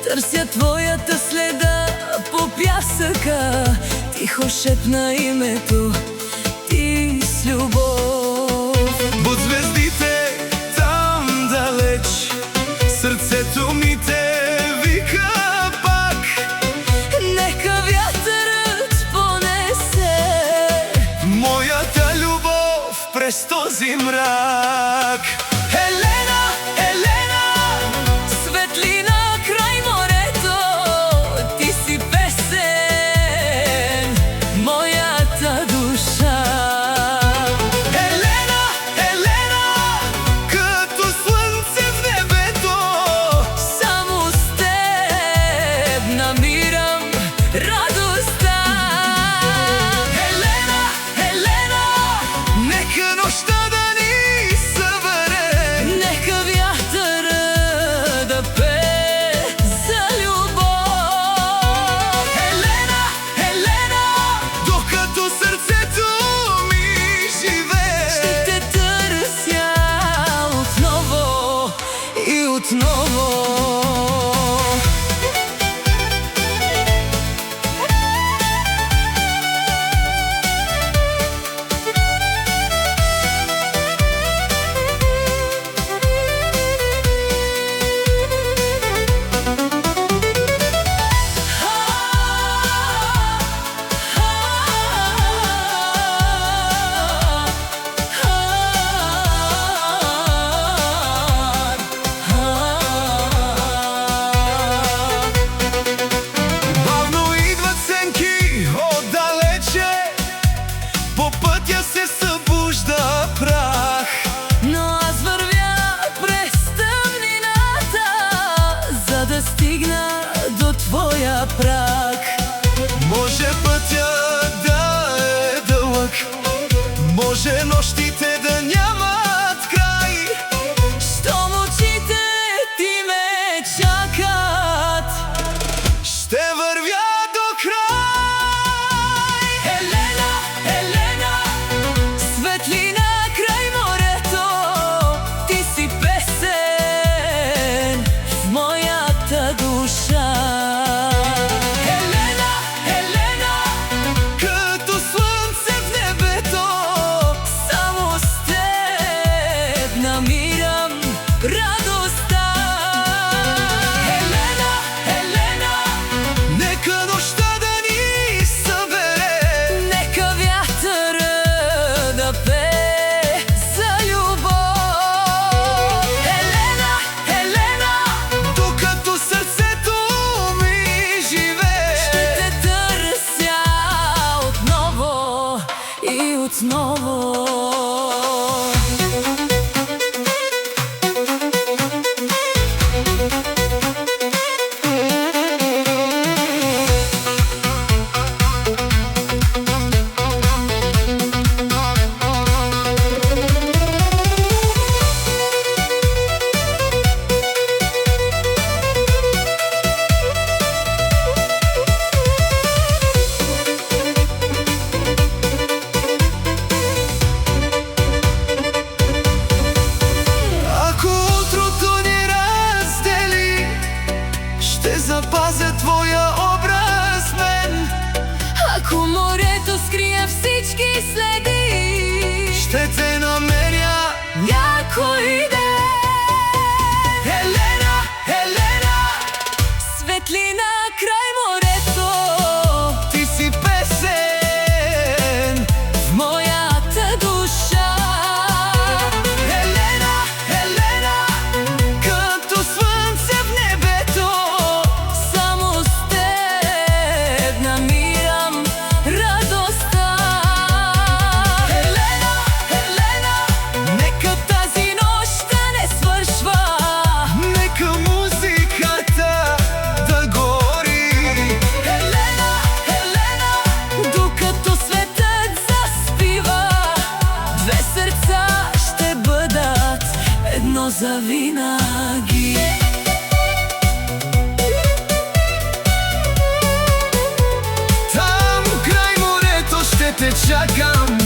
Търся твоята следа по пясъка, тихо шепна името ти с любов. Под звездите там далеч сърцето ми те вика пак. Нека вятърът понесе моята любов през този мрак. Елена, Елена, светлина край морето, ти си песен, моята душа. Елена, Елена, като слънце в небето, Само с теб намирам радостта. Елена, Елена, нека нощта да ни събере. Нека вятъра да пее за любов. Елена, Елена, докато сърцето ми живее, Ще те търся отново и отново. бавно идват сенки отдалече, по пътя се събужда прах. Но аз вървя през тъмнината, за да стигна до твоя праг. Може пътя да е дълъг, може нощите да нямат край. Щом очите ти ме чакат, Ще вървя до край. Елена, Елена, светлина край морето, ти си песен в моята душа. Елена, Елена, Като слънце в небето, само с теб намирам радостта. Елена, Елена, нека нощта да ни събере. Нека вятъра да пее за любов. Елена, Елена, Докато сърцето ми живее, ще те търся отново и отново. завинаги. Там край морето ще те чакам,